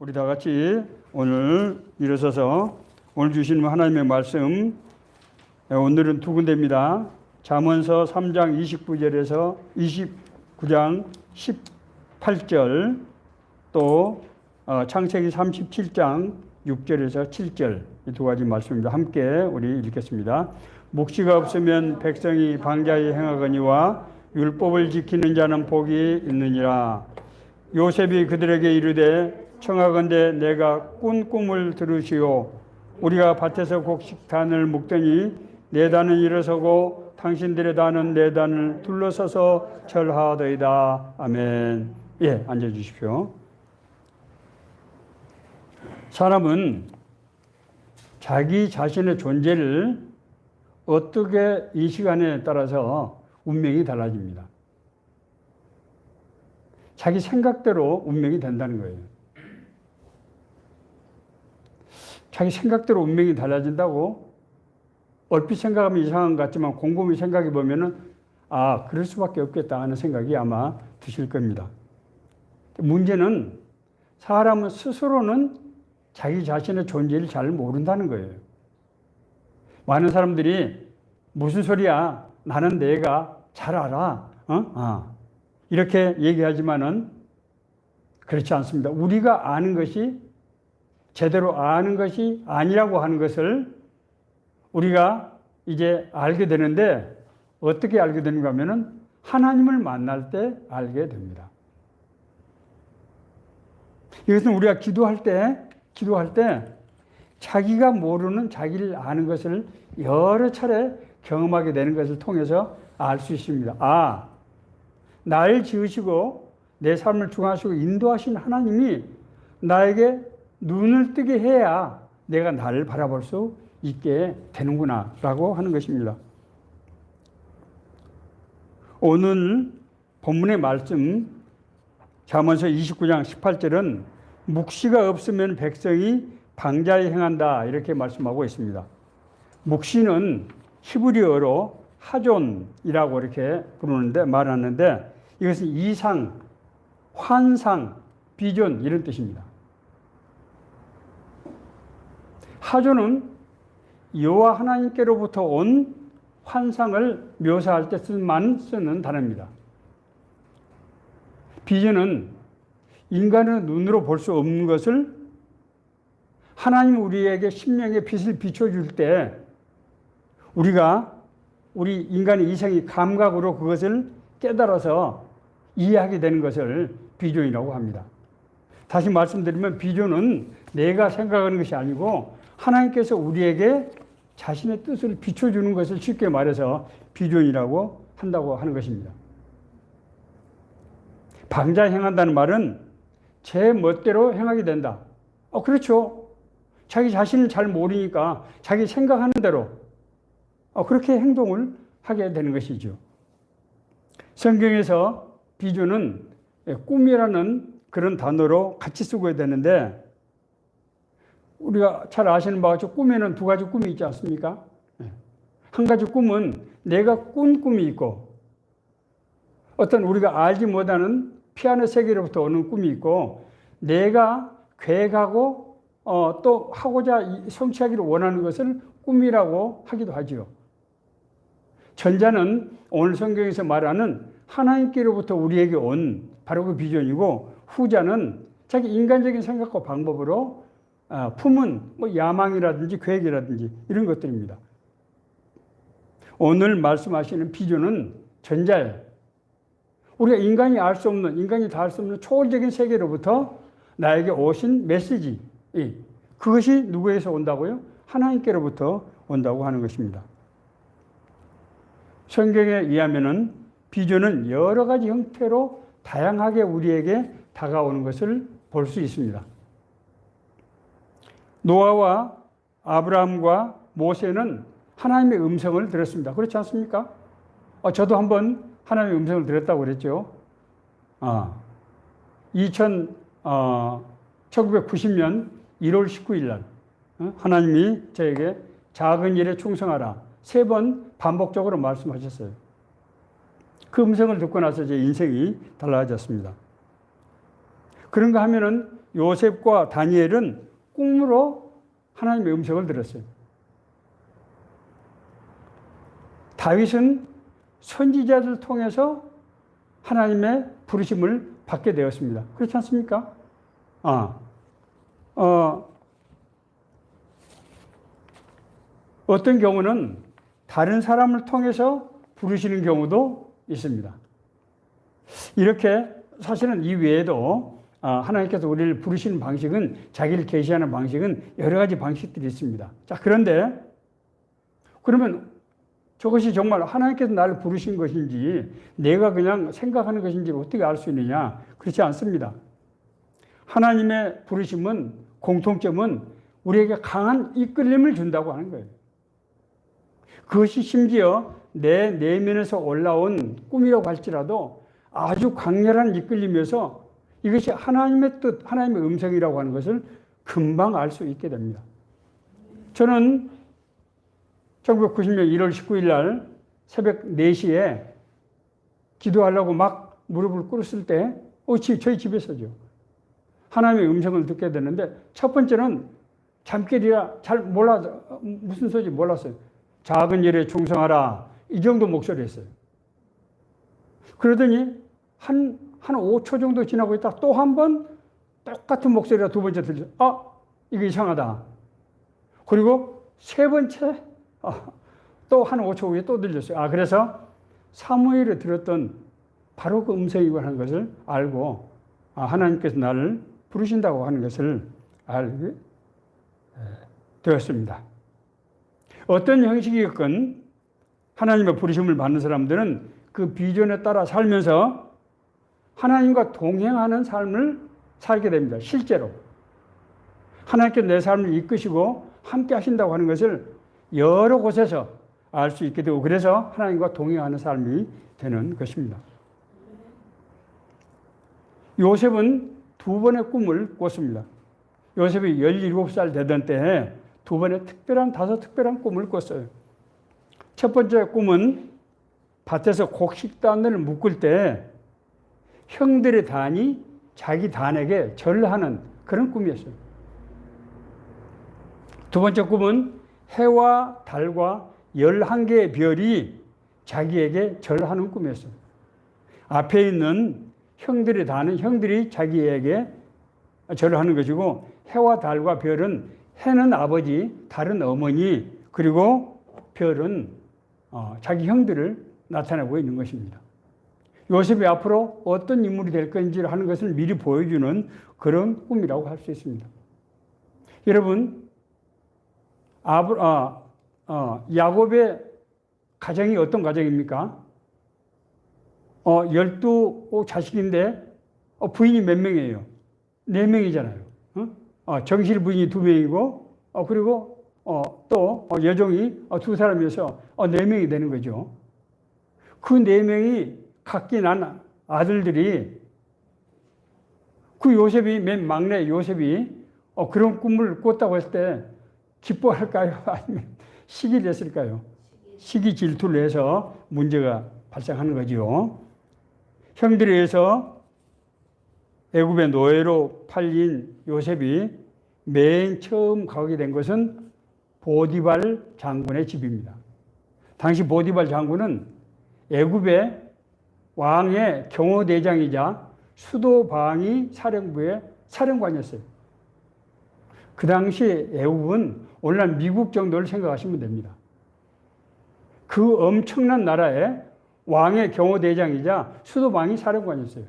우리 다 같이 오늘 일어서서 오늘 주시는 하나님의 말씀, 오늘은 두 군데입니다. 잠언서 3장 29절에서 29장 18절, 또 창세기 37장 6절에서 7절, 이 두 가지 말씀입니다. 함께 우리 읽겠습니다. 묵시가 없으면 백성이 방자히 행하거니와 율법을 지키는 자는 복이 있느니라. 요셉이 그들에게 이르되 청하건대 내가 꾼 꿈을 들으시오. 우리가 밭에서 곡식단을 묶더니 내 단은 일어서고 당신들의 단은 내 단을 둘러서서 절하더이다. 아멘. 예, 앉아주십시오. 사람은 자기 자신의 존재를 어떻게 인식하느냐에 따라서 운명이 달라집니다. 자기 생각대로 운명이 된다는 거예요. 자기 생각대로 운명이 달라진다고 얼핏 생각하면 이상한 것 같지만 곰곰이 생각해 보면은 그럴 수밖에 없겠다 하는 생각이 아마 드실 겁니다. 문제는 사람은 스스로는 자기 자신의 존재를 잘 모른다는 거예요. 많은 사람들이 무슨 소리야? 나는 내가 잘 알아. 이렇게 얘기하지만은 그렇지 않습니다. 우리가 아는 것이 제대로 아는 것이 아니라고 하는 것을 우리가 이제 알게 되는데, 어떻게 알게 되는가 하면은 하나님을 만날 때 알게 됩니다. 이것은 우리가 기도할 때 자기가 모르는 자기를 아는 것을 여러 차례 경험하게 되는 것을 통해서 알 수 있습니다. 나를 지으시고 내 삶을 중화하시고 인도하신 하나님이 나에게 눈을 뜨게 해야 내가 나를 바라볼 수 있게 되는구나 라고 하는 것입니다. 오늘 본문의 말씀 잠언서 29장 18절은 묵시가 없으면 백성이 방자히 행한다 이렇게 말씀하고 있습니다. 묵시는 히브리어로 하존이라고 이렇게 부르는데 말하는데, 이것은 이상, 환상, 비전 이런 뜻입니다. 하존은 여호와 하나님께로부터 온 환상을 묘사할 때만 쓰는 단어입니다. 비전은 인간의 눈으로 볼 수 없는 것을 하나님 우리에게 심령의 빛을 비춰줄 때 우리 인간의 이성이 감각으로 그것을 깨달아서 이해하게 되는 것을 비전이라고 합니다. 다시 말씀드리면 비전은 내가 생각하는 것이 아니고 하나님께서 우리에게 자신의 뜻을 비춰주는 것을 쉽게 말해서 비전이라고 한다고 하는 것입니다. 방자히 행한다는 말은 제 멋대로 행하게 된다. 그렇죠. 자기 자신을 잘 모르니까 자기 생각하는 대로 그렇게 행동을 하게 되는 것이죠. 성경에서 비전은 꿈이라는 그런 단어로 같이 쓰고 되는데, 우리가 잘 아시는 바와 같이 꿈에는 두 가지 꿈이 있지 않습니까? 한 가지 꿈은 내가 꾼 꿈이 있고, 어떤 우리가 알지 못하는 피아노 세계로부터 오는 꿈이 있고, 내가 계획하고 또 하고자 성취하기를 원하는 것을 꿈이라고 하기도 하죠. 전자는 오늘 성경에서 말하는 하나님께로부터 우리에게 온 바로 그 비전이고, 후자는 자기 인간적인 생각과 방법으로 품은 야망이라든지 계획이라든지 이런 것들입니다. 오늘 말씀하시는 비전은 전자예요. 우리가 인간이 알 수 없는, 인간이 다 알 수 없는 초월적인 세계로부터 나에게 오신 메시지, 그것이 누구에서 온다고요? 하나님께로부터 온다고 하는 것입니다. 성경에 의하면은 비전은 여러 가지 형태로 다양하게 우리에게 다가오는 것을 볼 수 있습니다. 노아와 아브라함과 모세는 하나님의 음성을 들었습니다. 그렇지 않습니까? 저도 한번 하나님의 음성을 들었다고 그랬죠. 1990년 1월 19일 날 하나님이 저에게 작은 일에 충성하라 3번 반복적으로 말씀하셨어요. 그 음성을 듣고 나서 제 인생이 달라졌습니다. 그런가 하면은 요셉과 다니엘은 꿈으로 하나님의 음성을 들었어요. 다윗은 선지자들 통해서 하나님의 부르심을 받게 되었습니다. 그렇지 않습니까? 어떤 경우는 다른 사람을 통해서 부르시는 경우도 있습니다. 이렇게 사실은 이 외에도 하나님께서 우리를 부르시는 방식은, 자기를 계시하는 방식은 여러 가지 방식들이 있습니다. 자, 그런데 그러면 저것이 정말 하나님께서 나를 부르신 것인지 내가 그냥 생각하는 것인지를 어떻게 알 수 있느냐? 그렇지 않습니다. 하나님의 부르심은, 공통점은 우리에게 강한 이끌림을 준다고 하는 거예요. 그것이 심지어 내 내면에서 올라온 꿈이라고 할지라도 아주 강렬한 이끌림이어서 이것이 하나님의 뜻, 하나님의 음성이라고 하는 것을 금방 알 수 있게 됩니다. 저는 1990년 1월 19일 날 새벽 4시에 기도하려고 막 무릎을 꿇었을 때 저희 집에서죠. 하나님의 음성을 듣게 됐는데, 첫 번째는 잠결이라 잘 몰라서, 무슨 소리인지 몰랐어요. 작은 일에 충성하라, 이 정도 목소리였어요. 그러더니 한 5초 정도 지나고 있다 또 한 번 똑같은 목소리가 두 번째 들려요. 이거 이상하다. 그리고 세 번째 또 한 5초 후에 또 들렸어요. 그래서 사무엘에 들었던 바로 그 음성이고 하는 것을 알고 하나님께서 나를 부르신다고 하는 것을 알게 되었습니다. 어떤 형식이건 하나님의 부르심을 받는 사람들은 그 비전에 따라 살면서 하나님과 동행하는 삶을 살게 됩니다. 실제로 하나님께서 내 삶을 이끄시고 함께 하신다고 하는 것을 여러 곳에서 알 수 있게 되고, 그래서 하나님과 동행하는 삶이 되는 것입니다. 요셉은 두 번의 꿈을 꿨습니다. 요셉이 17살 되던 때에 두 번의 다섯 특별한 꿈을 꿨어요. 첫 번째 꿈은 밭에서 곡식단을 묶을 때 형들의 단이 자기 단에게 절하는 그런 꿈이었어요. 두 번째 꿈은 해와 달과 11개의 별이 자기에게 절하는 꿈이었어요. 앞에 있는 형들의 단은 형들이 자기에게 절하는 것이고, 해와 달과 별은 해는 아버지, 달은 어머니, 그리고 별은 자기 형들을 나타내고 있는 것입니다. 요셉이 앞으로 어떤 인물이 될 건지 하는 것을 미리 보여주는 그런 꿈이라고 할 수 있습니다. 여러분, 야곱의 가정이 어떤 가정입니까? 12자식인데 부인이 몇 명이에요? 4명이잖아요. 정실 부인이 2명이고, 그리고 또 여종이 2사람이어서 4명이 되는 거죠. 그 4명이 각기 난 아들들이, 그 요셉이, 맨 막내 요셉이 그런 꿈을 꿨다고 했을 때 기뻐할까요? 아니면 시기 됐을까요? 시기 질투를 해서 문제가 발생하는 거죠. 형들에 의해서 애굽의 노예로 팔린 요셉이 맨 처음 가게 된 것은 보디발 장군의 집입니다. 당시 보디발 장군은 애굽의 왕의 경호대장이자 수도방위 사령부의 사령관이었어요. 그 당시 애굽은 오늘날 미국 정도를 생각하시면 됩니다. 그 엄청난 나라의 왕의 경호대장이자 수도방위 사령관이었어요.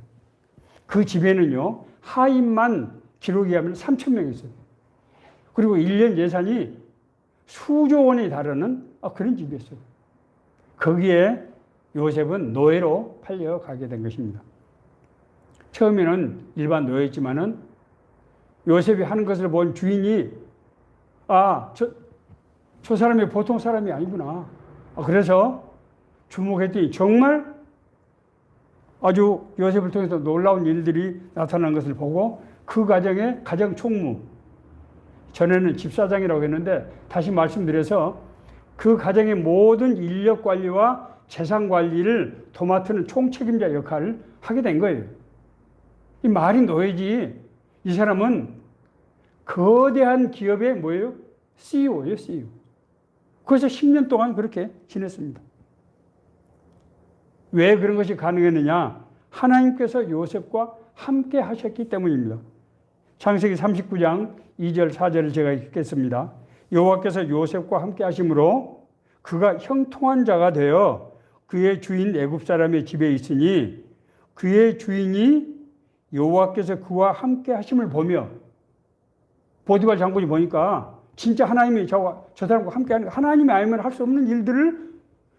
그 집에는요, 하인만 기록에 하면 3,000명 있어요. 그리고 1년 예산이 수조 원이 다르는 그런 집이었어요. 거기에 요셉은 노예로 팔려가게 된 것입니다. 처음에는 일반 노예였지만은 요셉이 하는 것을 본 주인이 저 사람이 보통 사람이 아니구나. 그래서 주목했더니 정말 아주 요셉을 통해서 놀라운 일들이 나타난 것을 보고 그 가정의 가정 총무, 전에는 집사장이라고 했는데 다시 말씀드려서 그 가정의 모든 인력 관리와 재산 관리를 도맡는 총책임자 역할을 하게 된 거예요. 이 말이 노예지. 이 사람은 거대한 기업의 뭐예요? CEO예요, CEO. 그래서 10년 동안 그렇게 지냈습니다. 왜 그런 것이 가능했느냐? 하나님께서 요셉과 함께 하셨기 때문입니다. 창세기 39장 2절 4절을 제가 읽겠습니다. 여호와께서 요셉과 함께 하심으로 그가 형통한 자가 되어 그의 주인 애굽 사람의 집에 있으니 그의 주인이 여호와께서 그와 함께 하심을 보며, 보디발 장군이 보니까 진짜 하나님이 저 사람과 함께 하는, 하나님이 아니면 할 수 없는 일들을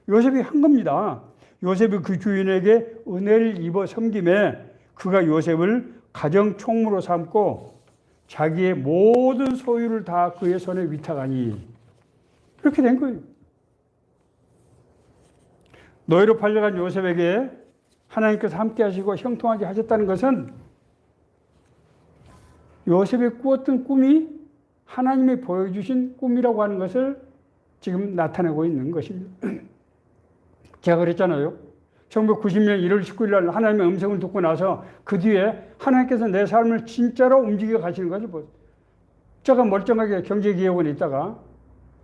요셉이 한 겁니다. 요셉이 그 주인에게 은혜를 입어 섬김에 그가 요셉을 가정 총무로 삼고 자기의 모든 소유를 다 그의 손에 위탁하니, 그렇게 된 거예요. 노예로 팔려간 요셉에게 하나님께서 함께 하시고 형통하게 하셨다는 것은 요셉이 꾸었던 꿈이 하나님이 보여주신 꿈이라고 하는 것을 지금 나타내고 있는 것입니다. 제가 그랬잖아요. 1990년 1월 19일 날 하나님의 음성을 듣고 나서 그 뒤에 하나님께서 내 삶을 진짜로 움직여 가시는 거죠. 제가 멀쩡하게 경제기획원에 있다가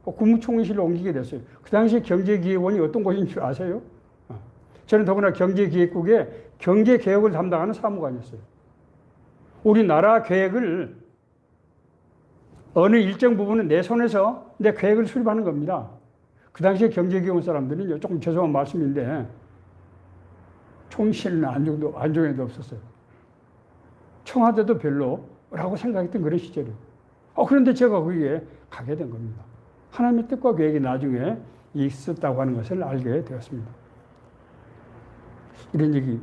국무총리실로 옮기게 됐어요. 그 당시 경제기획원이 어떤 곳인 줄 아세요? 저는 더구나 경제기획국에 경제개혁을 담당하는 사무관이었어요. 우리나라 계획을 어느 일정 부분은 내 손에서 내 계획을 수립하는 겁니다. 그 당시에 경제기획원 사람들은 조금 죄송한 말씀인데 총실은 안중에도 없었어요. 청와대도 별로라고 생각했던 그런 시절이에요. 그런데 제가 거기에 가게 된 겁니다. 하나님의 뜻과 계획이 나중에 있었다고 하는 것을 알게 되었습니다. 이런 얘기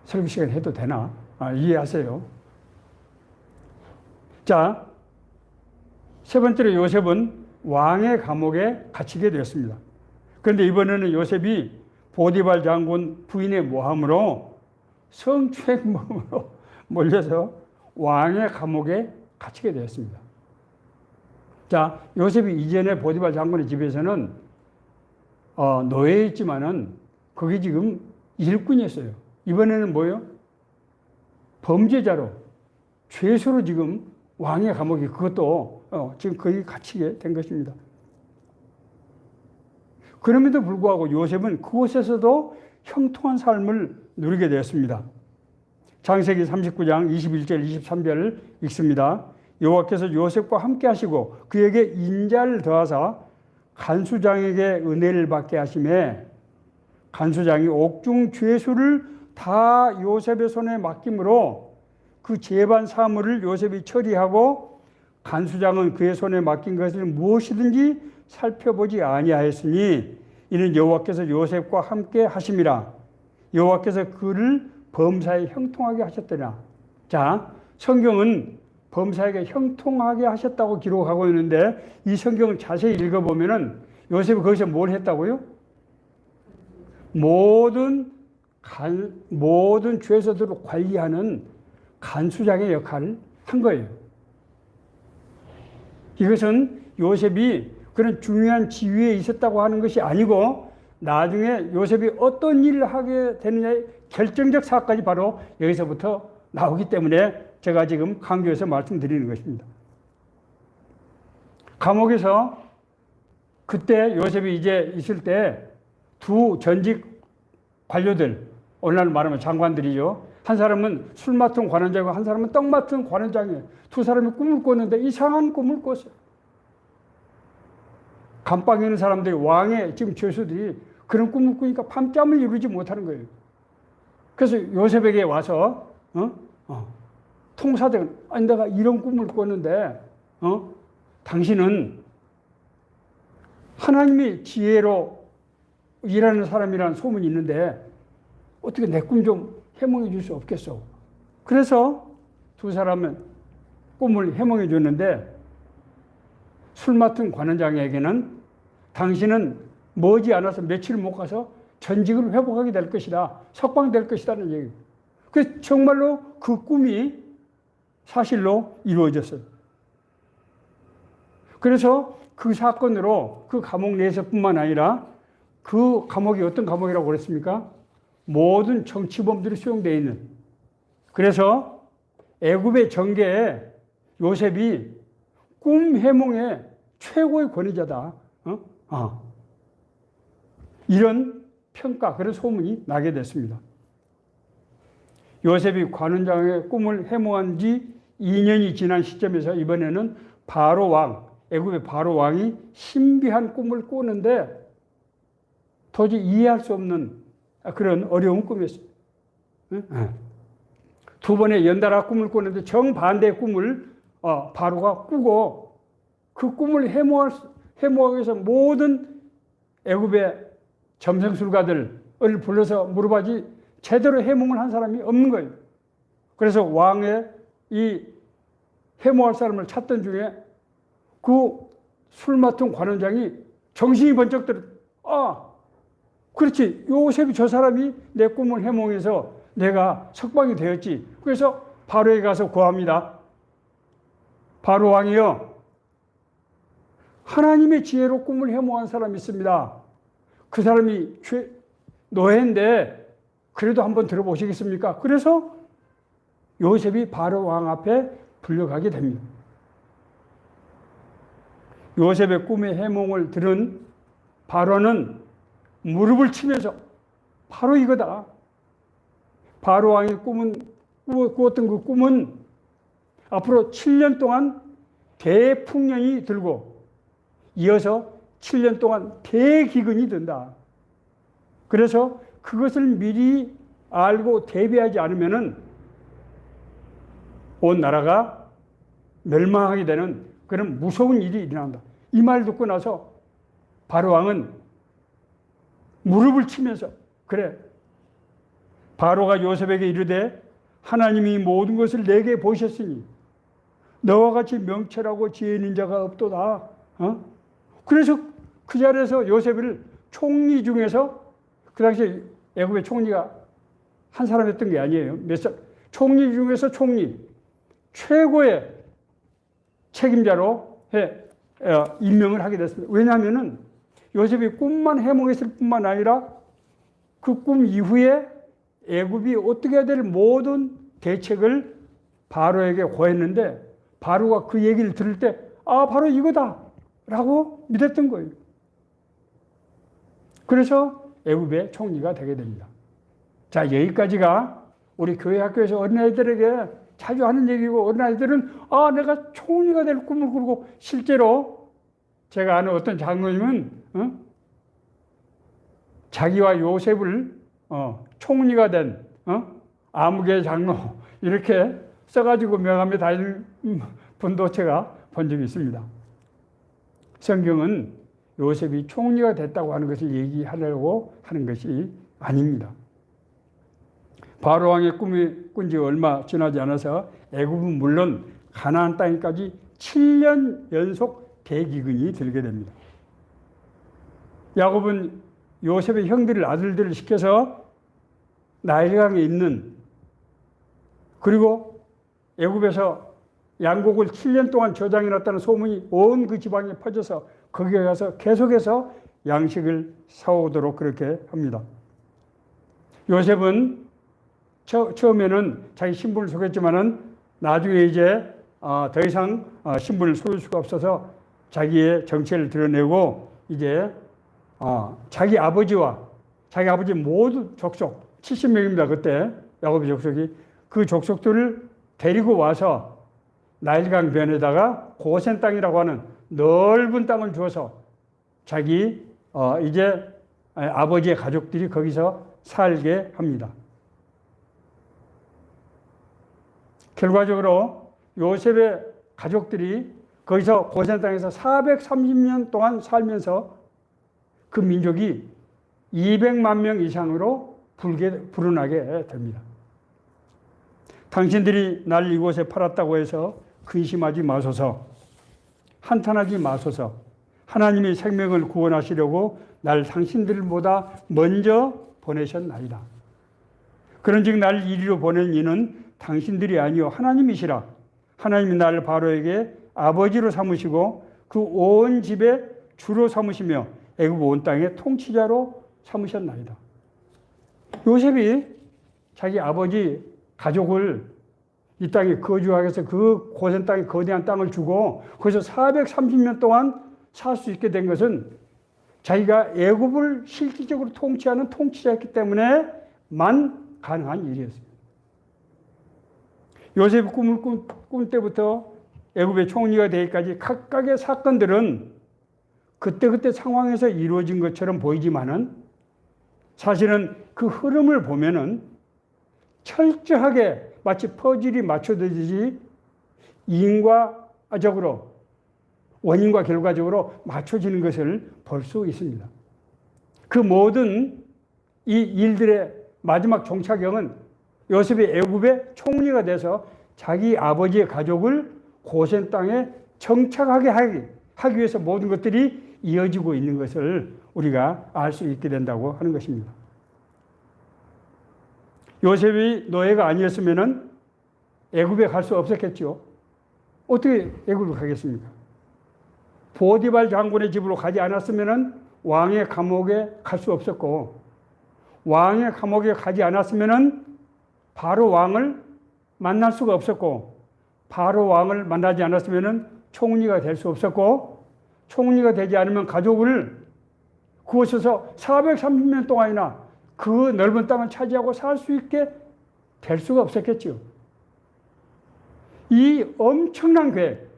설교 시간 해도 되나? 이해하세요. 자, 세 번째로 요셉은 왕의 감옥에 갇히게 되었습니다. 그런데 이번에는 요셉이 보디발 장군 부인의 모함으로 성추행범으로 몰려서 왕의 감옥에 갇히게 되었습니다. 자, 요셉이 이전에 보디발 장군의 집에서는 노예였지만은 거기 지금 일꾼이었어요. 이번에는 뭐예요? 범죄자로, 죄수로 지금 왕의 감옥에, 그것도 지금 거기 갇히게 된 것입니다. 그럼에도 불구하고 요셉은 그곳에서도 형통한 삶을 누리게 되었습니다. 창세기 39장 21절 23절을 읽습니다. 여호와께서 요셉과 함께 하시고 그에게 인자를 더하사 간수장에게 은혜를 받게 하심에 간수장이 옥중 죄수를 다 요셉의 손에 맡김으로 그 재반 사물을 요셉이 처리하고 간수장은 그의 손에 맡긴 것을 무엇이든지 살펴보지 아니하였으니 이는 여호와께서 요셉과 함께 하심이라. 여호와께서 그를 범사에 형통하게 하셨더라. 자, 성경은 범사에게 형통하게 하셨다고 기록하고 있는데 이 성경을 자세히 읽어보면은 요셉이 거기서 뭘 했다고요? 모든 죄수들을 관리하는 간수장의 역할을 한 거예요. 이것은 요셉이 그런 중요한 지위에 있었다고 하는 것이 아니고 나중에 요셉이 어떤 일을 하게 되느냐의 결정적 사건까지 바로 여기서부터 나오기 때문에 제가 지금 강조해서 말씀드리는 것입니다. 감옥에서 그때 요셉이 이제 있을 때 두 전직 관료들, 오늘날 말하면 장관들이죠. 한 사람은 술 맡은 관원장이고 한 사람은 떡 맡은 관원장이에요. 두 사람이 꿈을 꿨는데 이상한 꿈을 꿨어요. 감방에 있는 사람들이, 왕의 지금 죄수들이 그런 꿈을 꾸니까 밤잠을 이루지 못하는 거예요. 그래서 요셉에게 와서 통사들, 아니 내가 이런 꿈을 꿨는데 당신은 하나님의 지혜로 일하는 사람이라는 소문이 있는데 어떻게 내 꿈 좀 해몽해 줄 수 없겠어? 그래서 두 사람은 꿈을 해몽해 줬는데 술 맡은 관원장에게는 당신은 머지않아서 며칠 못 가서 전직을 회복하게 될 것이다. 석방될 것이다는 얘기예요. 그래서 정말로 그 꿈이 사실로 이루어졌어요. 그래서 그 사건으로 그 감옥 내에서뿐만 아니라 그 감옥이 어떤 감옥이라고 그랬습니까? 모든 정치범들이 수용되어 있는. 그래서 애굽의 정계에 요셉이 꿈 해몽의 최고의 권위자다. 이런 평가, 그런 소문이 나게 됐습니다. 요셉이 관원장의 꿈을 해몽한 지 2년이 지난 시점에서 이번에는 바로 왕, 애굽의 바로 왕이 신비한 꿈을 꾸는데 도저히 이해할 수 없는 그런 어려운 꿈이었어요. 두 번의 연달아 꿈을 꾸는데 정반대의 꿈을 바로가 꾸고 그 꿈을 해몽하기 위해서 모든 애굽의 점성술가들을 불러서 물어봐지 제대로 해몽을 한 사람이 없는 거예요. 그래서 왕의 이 해몽할 사람을 찾던 중에 그 술 맡은 관원장이 정신이 번쩍 들어, 그렇지. 요셉이 저 사람이 내 꿈을 해몽해서 내가 석방이 되었지. 그래서 바로에게 가서 구합니다. 바로 왕이요, 하나님의 지혜로 꿈을 해몽한 사람이 있습니다. 그 사람이 노예인데 그래도 한번 들어보시겠습니까? 그래서 요셉이 바로 왕 앞에 불려가게 됩니다. 요셉의 꿈의 해몽을 들은 바로는 무릎을 치면서 바로 이거다. 바로 왕이 꾸었던 그 꿈은 앞으로 7년 동안 대풍년이 들고 이어서 7년 동안 대기근이 든다. 그래서 그것을 미리 알고 대비하지 않으면은 온 나라가 멸망하게 되는 그런 무서운 일이 일어난다. 이 말 듣고 나서 바로 왕은 무릎을 치면서, 그래, 바로가 요셉에게 이르되 하나님이 모든 것을 내게 보셨으니 너와 같이 명철하고 지혜 있는 자가 없도다. 그래서 그 자리에서 요셉을 총리 중에서, 그 당시에 애굽의 총리가 한 사람이었던 게 아니에요. 총리 중에서 총리, 최고의 책임자로 임명을 하게 됐습니다. 왜냐하면은 요셉이 꿈만 해몽했을 뿐만 아니라 그 꿈 이후에 애굽이 어떻게 해야 될 모든 대책을 바로에게 고했는데 바로가 그 얘기를 들을 때 바로 이거다 라고 믿었던 거예요. 그래서 애굽의 총리가 되게 됩니다. 자, 여기까지가 우리 교회 학교에서 어린아이들에게 자주 하는 얘기고, 어린아이들은 내가 총리가 될 꿈을 꾸고, 실제로 제가 아는 어떤 장로님은 자기와 요셉을 총리가 된 아무개 장로 이렇게 써가지고 명함에 다닐 분도 제가 본 적이 있습니다. 성경은 요셉이 총리가 됐다고 하는 것을 얘기하려고 하는 것이 아닙니다. 바로 왕의 꿈이 꾼 지 얼마 지나지 않아서 애굽은 물론 가나안 땅까지 7년 연속 대기근이 들게 됩니다. 야곱은 요셉의 형들을 아들들을 시켜서 나일강에 있는, 그리고 애굽에서 양곡을 7년 동안 저장해 놨다는 소문이 온 그 지방에 퍼져서 거기에 가서 계속해서 양식을 사오도록 그렇게 합니다. 요셉은 처음에는 자기 신분을 속였지만은 나중에 이제 더 이상 신분을 속일 수가 없어서 자기의 정체를 드러내고 이제 자기 아버지와 자기 아버지 모두 족속 70명입니다. 그때 야곱의 족속이 그 족속들을 데리고 와서 나일강 변에다가 고센 땅이라고 하는 넓은 땅을 주어서 자기 이제 아버지의 가족들이 거기서 살게 합니다. 결과적으로 요셉의 가족들이 거기서 고센 땅에서 430년 동안 살면서 그 민족이 200만 명 이상으로 불어나게 됩니다. 당신들이 날 이곳에 팔았다고 해서 근심하지 마소서, 한탄하지 마소서. 하나님이 생명을 구원하시려고 날 당신들보다 먼저 보내셨나이다. 그런즉 날 이리로 보낸 이는 당신들이 아니요 하나님이시라. 하나님이 날 바로에게 아버지로 삼으시고 그 온 집에 주로 삼으시며 애굽 온 땅의 통치자로 삼으셨나이다. 요셉이 자기 아버지 가족을 이 땅에 거주하기 위해서 그 고센 땅에 거대한 땅을 주고 거기서 430년 동안 살 수 있게 된 것은 자기가 애굽을 실질적으로 통치하는 통치자였기 때문에만 가능한 일이었습니다. 요셉이 꿈을 꾼 때부터 애굽의 총리가 되기까지 각각의 사건들은 그때그때 상황에서 이루어진 것처럼 보이지만은 사실은 그 흐름을 보면은 철저하게 마치 퍼즐이 맞춰지듯이 원인과 결과적으로 맞춰지는 것을 볼 수 있습니다. 그 모든 이 일들의 마지막 종착역은 요셉이 애굽의 총리가 돼서 자기 아버지의 가족을 고센 땅에 정착하게 하기 위해서 모든 것들이 이어지고 있는 것을 우리가 알 수 있게 된다고 하는 것입니다. 요셉이 노예가 아니었으면 애굽에 갈 수 없었겠죠. 어떻게 애굽을 가겠습니까? 보디발 장군의 집으로 가지 않았으면 왕의 감옥에 갈 수 없었고, 왕의 감옥에 가지 않았으면 바로 왕을 만날 수가 없었고, 바로 왕을 만나지 않았으면 총리가 될 수 없었고, 총리가 되지 않으면 가족을 그곳에서 430년 동안이나 그 넓은 땅을 차지하고 살 수 있게 될 수가 없었겠죠. 이 엄청난 계획,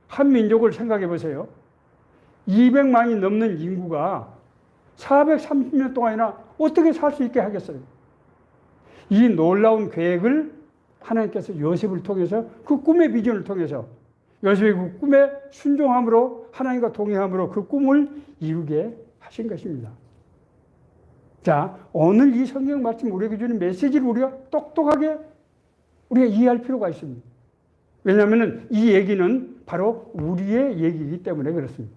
한 민족을 생각해 보세요. 200만이 넘는 인구가 430년 동안이나 어떻게 살 수 있게 하겠어요? 이 놀라운 계획을 하나님께서 요셉을 통해서 그 꿈의 비전을 통해서 요셉의 그 꿈에 순종함으로 하나님과 동행함으로 그 꿈을 이루게 하신 것입니다. 자, 오늘 이 성경 말씀 우리에게 주는 메시지를 우리가 똑똑하게 우리가 이해할 필요가 있습니다. 왜냐하면 이 얘기는 바로 우리의 얘기이기 때문에 그렇습니다.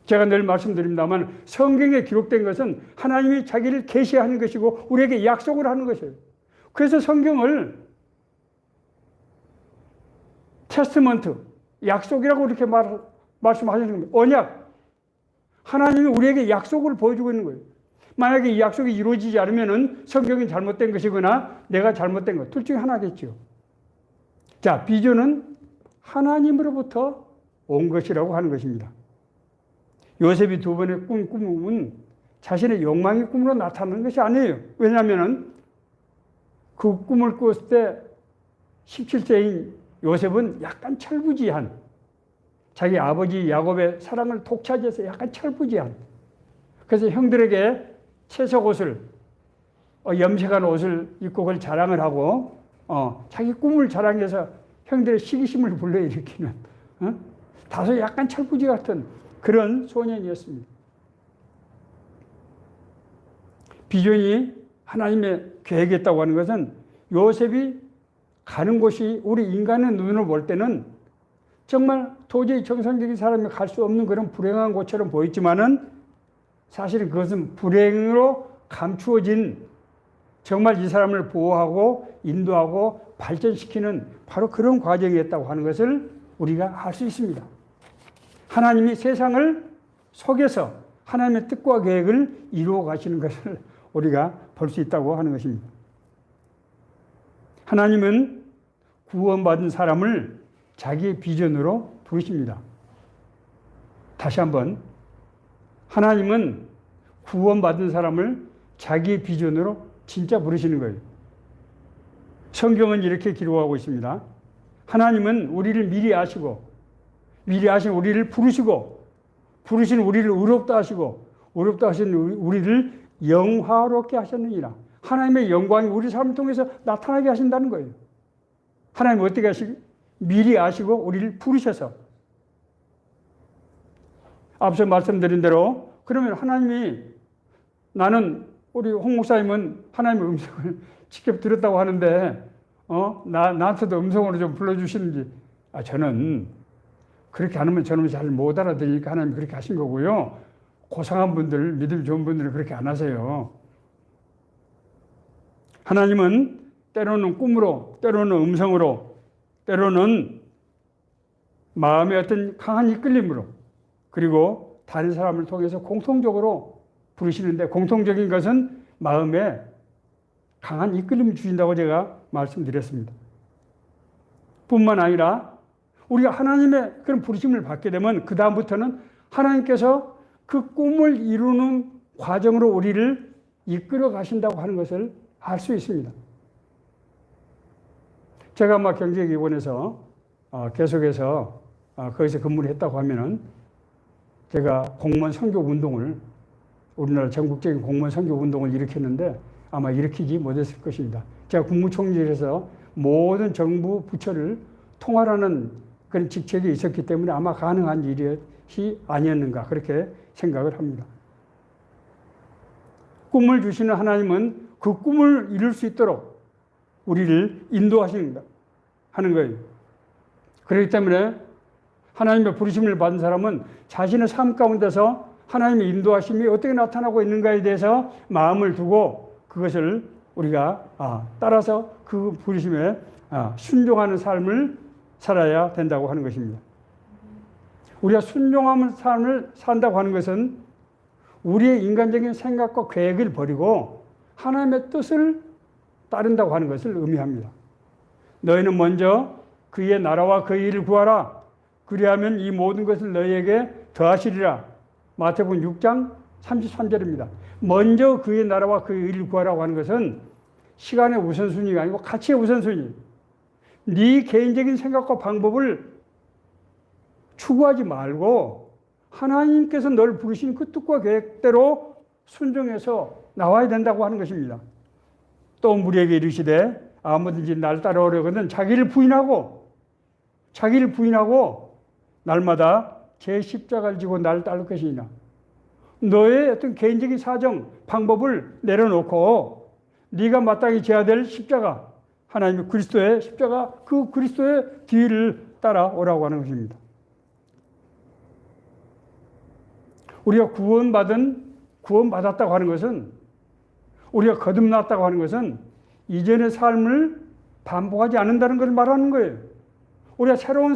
제가 늘 말씀드립니다만 성경에 기록된 것은 하나님이 자기를 계시하는 것이고 우리에게 약속을 하는 것이에요. 그래서 성경을 테스트먼트, 약속이라고 이렇게 말씀하시는 겁니다. 언약. 하나님이 우리에게 약속을 보여주고 있는 거예요. 만약에 이 약속이 이루어지지 않으면 성경이 잘못된 것이거나 내가 잘못된 것, 둘 중에 하나겠죠. 자, 비전은 하나님으로부터 온 것이라고 하는 것입니다. 요셉이 두 번의 꿈은 자신의 욕망의 꿈으로 나타나는 것이 아니에요. 왜냐하면 그 꿈을 꿨을 때 17세인 요셉은 약간 철부지한, 자기 아버지 야곱의 사랑을 독차지해서 약간 철부지한, 그래서 형들에게 채색 옷을, 염색한 옷을 입고 그걸 자랑을 하고 자기 꿈을 자랑해서 형들의 시기심을 불러일으키는 다소 약간 철부지 같은 그런 소년이었습니다. 비전이 하나님의 계획이었다고 하는 것은 요셉이 가는 곳이 우리 인간의 눈으로 볼 때는 정말 도저히 정상적인 사람이 갈 수 없는 그런 불행한 곳처럼 보였지만은 사실은 그것은 불행으로 감추어진 정말 이 사람을 보호하고 인도하고 발전시키는 바로 그런 과정이었다고 하는 것을 우리가 알 수 있습니다. 하나님이 세상을 속여서 하나님의 뜻과 계획을 이루어 가시는 것을 우리가 볼 수 있다고 하는 것입니다. 하나님은 구원받은 사람을 자기의 비전으로 부르십니다. 다시 한번, 하나님은 구원받은 사람을 자기의 비전으로 진짜 부르시는 거예요. 성경은 이렇게 기록하고 있습니다. 하나님은 우리를 미리 아시고, 미리 아신 우리를 부르시고, 부르신 우리를 의롭다 하시고, 의롭다 하신 우리를 영화롭게 하셨느니라. 하나님의 영광이 우리 삶을 통해서 나타나게 하신다는 거예요. 하나님은 어떻게 하시고? 미리 아시고 우리를 부르셔서. 앞서 말씀드린 대로 그러면 하나님이, 나는 우리 홍 목사님은 하나님의 음성을 직접 들었다고 하는데 나한테도 음성으로 좀 불러주시는지. 저는 그렇게 안 하면 저는 잘 못 알아들으니까 하나님이 그렇게 하신 거고요. 고상한 분들, 믿음 좋은 분들은 그렇게 안 하세요. 하나님은 때로는 꿈으로, 때로는 음성으로, 때로는 마음의 어떤 강한 이끌림으로, 그리고 다른 사람을 통해서 공통적으로 부르시는데, 공통적인 것은 마음에 강한 이끌림을 주신다고 제가 말씀드렸습니다. 뿐만 아니라 우리가 하나님의 그런 부르심을 받게 되면 그 다음부터는 하나님께서 그 꿈을 이루는 과정으로 우리를 이끌어 가신다고 하는 것을 알 수 있습니다. 제가 아마 경제기관에서 계속해서 거기서 근무를 했다고 하면은 제가 공무원 선교 운동을 우리나라 전국적인 공무원 선교 운동을 일으켰는데 아마 일으키지 못했을 것입니다. 제가 국무총리에서 모든 정부 부처를 통할하는 그런 직책이 있었기 때문에 아마 가능한 일이 아니었는가 그렇게 생각을 합니다. 꿈을 주시는 하나님은 그 꿈을 이룰 수 있도록 우리를 인도하신다 하는 거예요. 그렇기 때문에 하나님의 부르심을 받은 사람은 자신의 삶 가운데서 하나님의 인도하심이 어떻게 나타나고 있는가에 대해서 마음을 두고 그것을 우리가 따라서 그 부르심에 순종하는 삶을 살아야 된다고 하는 것입니다. 우리가 순종하는 삶을 산다고 하는 것은 우리의 인간적인 생각과 계획을 버리고 하나님의 뜻을 따른다고 하는 것을 의미합니다. 너희는 먼저 그의 나라와 그의 일을 구하라. 그리하면 이 모든 것을 너희에게 더하시리라. 마태복음 6장 33절입니다. 먼저 그의 나라와 그의 일을 구하라고 하는 것은 시간의 우선순위가 아니고 가치의 우선순위. 네 개인적인 생각과 방법을 추구하지 말고 하나님께서 널 부르신 그 뜻과 계획대로 순종해서 나와야 된다고 하는 것입니다. 또 무리에게 이르시되 아무든지 날 따라오려거든 자기를 부인하고 날마다 제 십자가를 지고 나를 따를 것이니라. 너의 어떤 개인적인 사정, 방법을 내려놓고 네가 마땅히 져야 될 십자가, 하나님의 그리스도의 십자가, 그 그리스도의 뒤를 따라오라고 하는 것입니다. 우리가 구원받았다고 하는 것은, 우리가 거듭났다고 하는 것은 이전의 삶을 반복하지 않는다는 것을 말하는 거예요. 우리가 새로운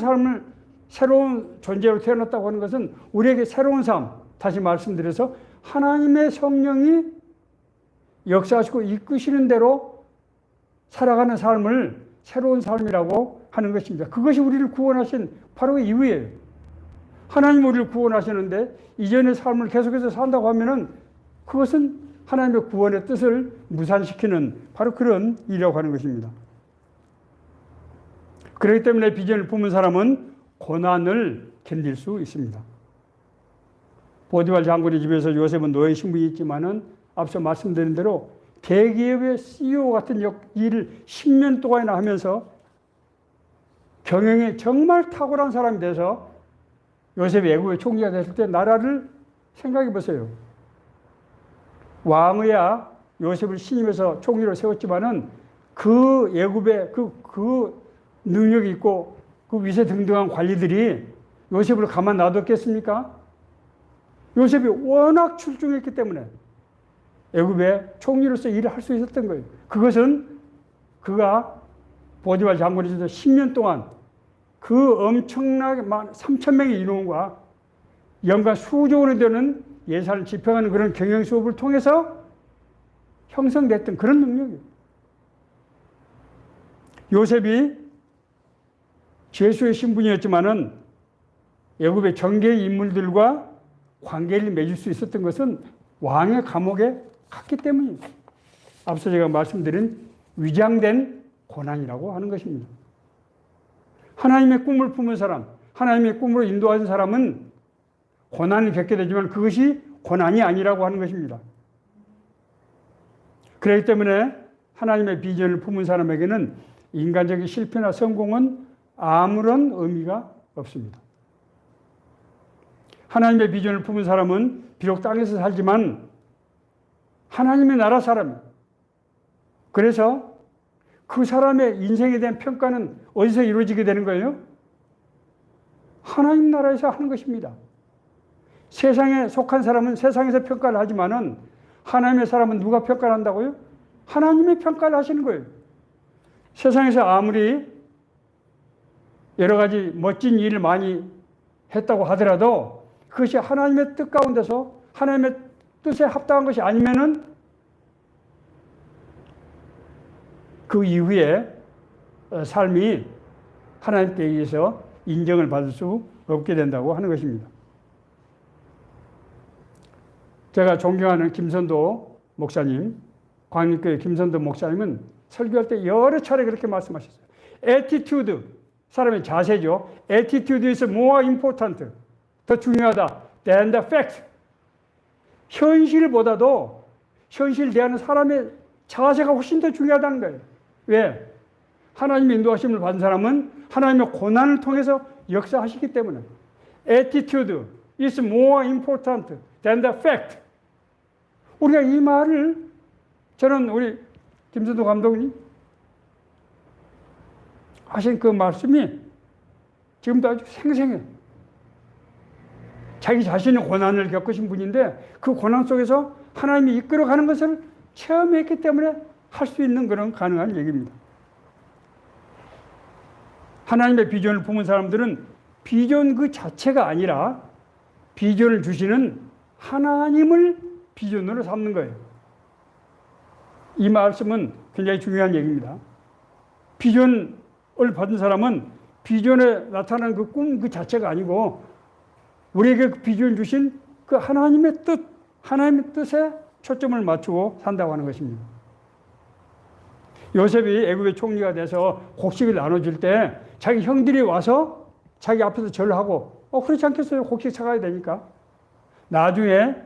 존재로 태어났다고 하는 것은 우리에게 새로운 삶, 다시 말씀드려서 하나님의 성령이 역사하시고 이끄시는 대로 살아가는 삶을 새로운 삶이라고 하는 것입니다. 그것이 우리를 구원하신 바로 이유예요. 하나님 우리를 구원하시는데 이전의 삶을 계속해서 산다고 하면은 그것은 하나님의 구원의 뜻을 무산시키는 바로 그런 일이라고 하는 것입니다. 그렇기 때문에 비전을 품은 사람은 고난을 견딜 수 있습니다. 보디발 장군의 집에서 요셉은 노예 신분이 있지만은 앞서 말씀드린 대로 대기업의 CEO 같은 일을 10년 동안이나 하면서 경영에 정말 탁월한 사람이 돼서 요셉이 애굽의 총리가 됐을 때 나라를 생각해 보세요. 왕의야 요셉을 신임해서 총리로 세웠지만은 그 애굽의 그 능력이 있고 그 위세 등등한 관리들이 요셉을 가만 놔뒀겠습니까? 요셉이 워낙 출중했기 때문에 애굽의 총리로서 일을 할 수 있었던 거예요. 그것은 그가 보디발 장군에서 10년 동안 그 엄청나게 많은 3,000명의 인원과 연간 수조 원이 되는 예산을 집행하는 그런 경영 수업을 통해서 형성됐던 그런 능력이에요. 요셉이 죄수의 신분이었지만은 애굽의 정계의 인물들과 관계를 맺을 수 있었던 것은 왕의 감옥에 갔기 때문입니다. 앞서 제가 말씀드린 위장된 고난이라고 하는 것입니다. 하나님의 꿈을 품은 사람, 하나님의 꿈으로 인도하는 사람은 고난을 겪게 되지만 그것이 고난이 아니라고 하는 것입니다. 그렇기 때문에 하나님의 비전을 품은 사람에게는 인간적인 실패나 성공은 아무런 의미가 없습니다. 하나님의 비전을 품은 사람은 비록 땅에서 살지만 하나님의 나라 사람이에요. 그래서 그 사람의 인생에 대한 평가는 어디서 이루어지게 되는 거예요? 하나님 나라에서 하는 것입니다. 세상에 속한 사람은 세상에서 평가를 하지만은 하나님의 사람은 누가 평가를 한다고요? 하나님의 평가를 하시는 거예요. 세상에서 아무리 여러 가지 멋진 일을 많이 했다고 하더라도 그것이 하나님의 뜻 가운데서 하나님의 뜻에 합당한 것이 아니면은 그 이후에 삶이 하나님께 의해서 인정을 받을 수 없게 된다고 하는 것입니다. 제가 존경하는 김선도 목사님, 광림교회 김선도 목사님은 설교할 때 여러 차례 그렇게 말씀하셨어요. attitude, 사람의 자세죠. attitude is more important, 더 중요하다 than the fact. 현실보다도 현실 대하는 사람의 자세가 훨씬 더 중요하다는 거예요. 왜? 하나님의 인도하심을 받은 사람은 하나님의 고난을 통해서 역사하시기 때문에 attitude is more important than the fact. 우리가 이 말을 저는 우리 김선도 감독님 하신 그 말씀이 지금도 아주 생생해. 자기 자신의 고난을 겪으신 분인데 그 고난 속에서 하나님이 이끌어가는 것을 체험했기 때문에 할 수 있는 그런 가능한 얘기입니다. 하나님의 비전을 품은 사람들은 비전 그 자체가 아니라 비전을 주시는 하나님을 비전으로 삼는 거예요. 이 말씀은 굉장히 중요한 얘기입니다. 비전을 받은 사람은 비전에 나타나는 그 꿈 그 자체가 아니고 우리에게 그 비전을 주신 그 하나님의 뜻, 하나님의 뜻에 초점을 맞추고 산다고 하는 것입니다. 요셉이 애굽의 총리가 돼서 곡식을 나눠줄 때 자기 형들이 와서 자기 앞에서 절하고 그렇지 않겠어요? 곡식 사가야 되니까. 나중에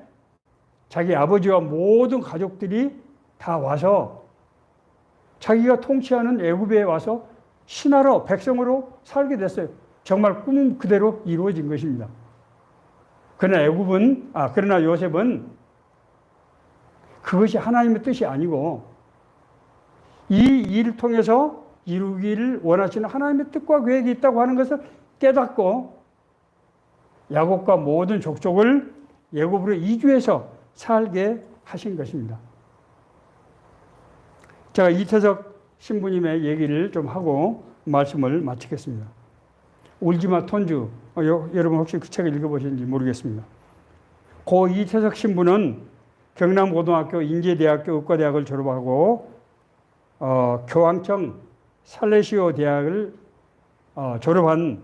자기 아버지와 모든 가족들이 다 와서 자기가 통치하는 애굽에 와서 신하로 백성으로 살게 됐어요. 정말 꿈 그대로 이루어진 것입니다. 그러나 요셉은 그것이 하나님의 뜻이 아니고 이 일을 통해서 이루기를 원하시는 하나님의 뜻과 계획이 있다고 하는 것을 깨닫고 야곱과 모든 족속을 애굽으로 이주해서 살게 하신 것입니다. 제가 이태석 신부님의 얘기를 좀 하고 말씀을 마치겠습니다. 울지마 톤주, 여러분 혹시 그 책을 읽어보셨는지 모르겠습니다. 고 이태석 신부는 경남고등학교 인제대학교 의과대학을 졸업하고 교황청 살레시오 대학을 졸업한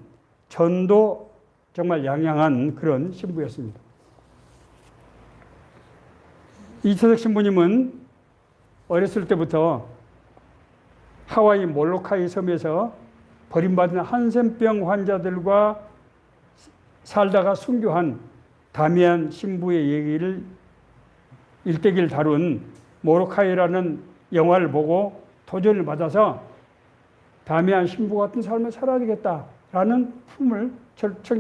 전도 정말 양양한 그런 신부였습니다. 이태석 신부님은 어렸을 때부터 하와이 몰로카이 섬에서 버림받은 한센병 환자들과 살다가 순교한 다미안 신부의 얘기를 일대기를 다룬 모로카이라는 영화를 보고 도전을 받아서 다미안 신부 같은 삶을 살아야 되겠다라는 품을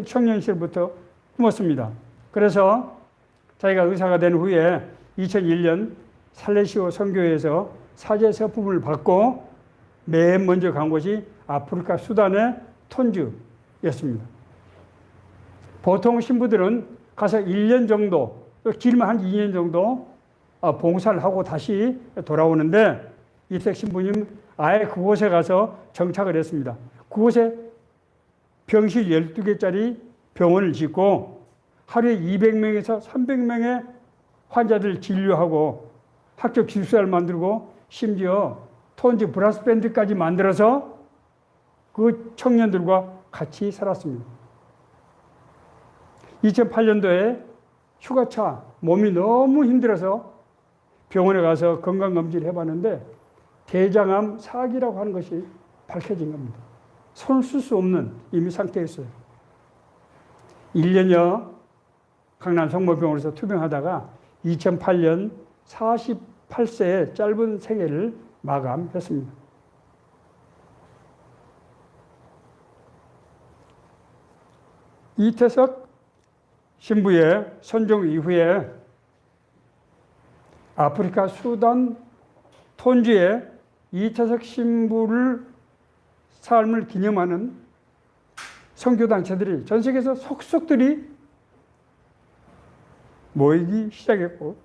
청년 시절부터 품었습니다. 그래서 자기가 의사가 된 후에 2001년 살레시오 선교회에서 사제 서품을 받고 맨 먼저 간 곳이 아프리카 수단의 톤주였습니다. 보통 신부들은 가서 1년 정도, 길면 한 2년 정도 봉사를 하고 다시 돌아오는데 이태석 신부님 아예 그곳에 가서 정착을 했습니다. 그곳에 병실 12개짜리 병원을 짓고 하루에 200명에서 300명의 환자들 진료하고 학교 기숙사를 만들고 심지어 톤주 브라스 밴드까지 만들어서 그 청년들과 같이 살았습니다. 2008년도에 휴가차 몸이 너무 힘들어서 병원에 가서 건강검진을 해봤는데 대장암 4기라고 하는 것이 밝혀진 겁니다. 손을 쓸 수 없는 이미 상태였어요. 1년여 강남 성모병원에서 투병하다가 2008년 48세의 짧은 생애를 마감했습니다. 이태석 신부의 선종 이후에 아프리카 수단 톤주에 이태석 신부를 삶을 기념하는 선교단체들이 전 세계에서 속속들이 모이기 시작했고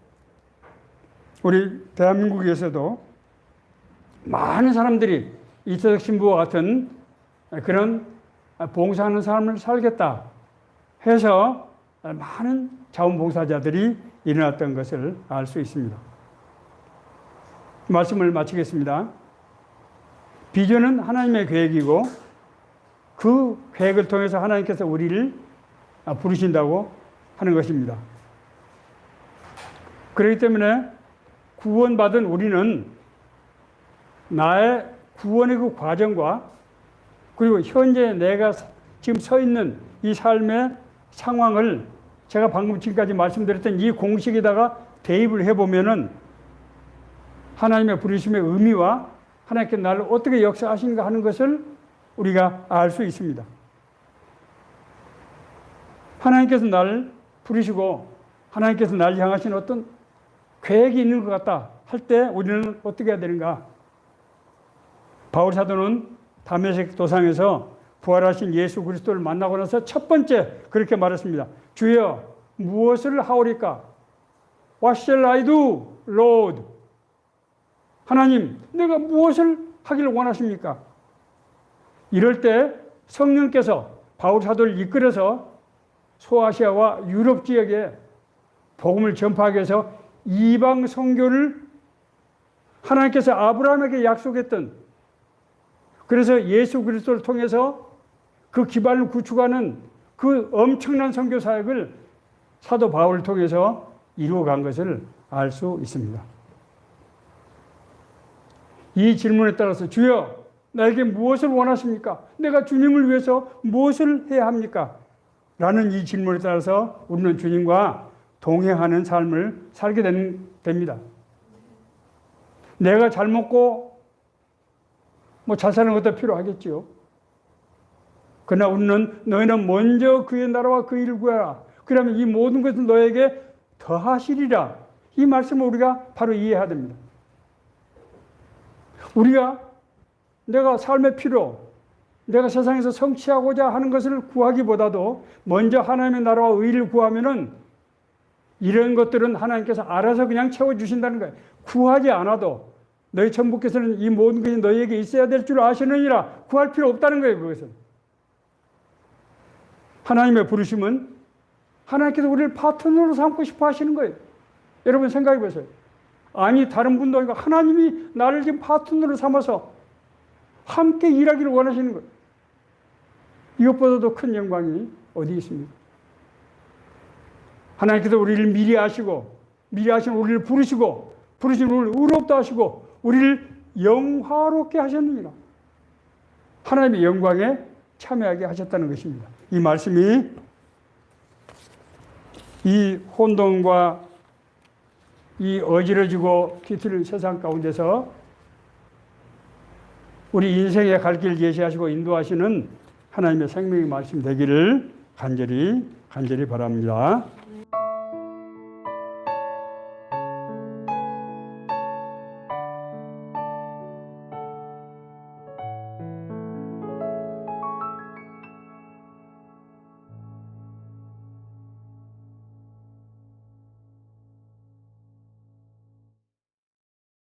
우리 대한민국에서도 많은 사람들이 이태석 신부와 같은 그런 봉사하는 삶을 살겠다 해서 많은 자원봉사자들이 일어났던 것을 알 수 있습니다. 말씀을 마치겠습니다. 비전은 하나님의 계획이고 그 계획을 통해서 하나님께서 우리를 부르신다고 하는 것입니다. 그렇기 때문에 구원받은 우리는 나의 구원의 그 과정과 그리고 현재 내가 지금 서 있는 이 삶의 상황을 제가 방금 지금까지 말씀드렸던 이 공식에다가 대입을 해보면은 하나님의 부르심의 의미와 하나님께서 나를 어떻게 역사하시는가 하는 것을 우리가 알 수 있습니다. 하나님께서 나를 부르시고 하나님께서 나를 향하신 어떤 계획이 있는 것 같다 할 때 우리는 어떻게 해야 되는가? 바울 사도는 다메섹 도상에서 부활하신 예수 그리스도를 만나고 나서 첫 번째 그렇게 말했습니다. 주여 무엇을 하오리까? What shall I do, Lord? 하나님, 내가 무엇을 하기를 원하십니까? 이럴 때 성령께서 바울 사도를 이끌어서 소아시아와 유럽 지역에 복음을 전파하기 위해서 이방 선교를 하나님께서 아브라함에게 약속했던, 그래서 예수 그리스도를 통해서 그 기반을 구축하는 그 엄청난 선교 사역을 사도 바울을 통해서 이루어간 것을 알 수 있습니다. 이 질문에 따라서 주여 나에게 무엇을 원하십니까? 내가 주님을 위해서 무엇을 해야 합니까? 라는 이 질문에 따라서 우리는 주님과 동행하는 삶을 살게 됩니다. 내가 잘 먹고 잘 사는 것도 필요하겠지요. 그러나 우리는 너희는 먼저 그의 나라와 그 일을 구하라. 그러면 이 모든 것을 너에게 더하시리라. 이 말씀을 우리가 바로 이해해야 됩니다. 우리가 내가 삶의 필요, 내가 세상에서 성취하고자 하는 것을 구하기보다도 먼저 하나님의 나라와 의를 구하면은 이런 것들은 하나님께서 알아서 그냥 채워주신다는 거예요. 구하지 않아도 너희 천부께서는 이 모든 것이 너희에게 있어야 될 줄 아시느니라. 구할 필요 없다는 거예요, 그것은. 하나님의 부르심은 하나님께서 우리를 파트너로 삼고 싶어 하시는 거예요. 여러분 생각해 보세요. 아니 다른 분도 아니고 하나님이 나를 지금 파트너로 삼아서 함께 일하기를 원하시는 거예요. 이것보다도 큰 영광이 어디 있습니까? 하나님께서 우리를 미리 아시고 미리 아시는 우리를 부르시고 부르신 우리를 의롭다 하시고 우리를 영화롭게 하셨느니라. 하나님의 영광에 참여하게 하셨다는 것입니다. 이 말씀이 이 혼돈과 이 어지러지고 뒤틀린 세상 가운데서 우리 인생의 갈 길 제시하시고 인도하시는 하나님의 생명의 말씀 되기를 간절히 바랍니다.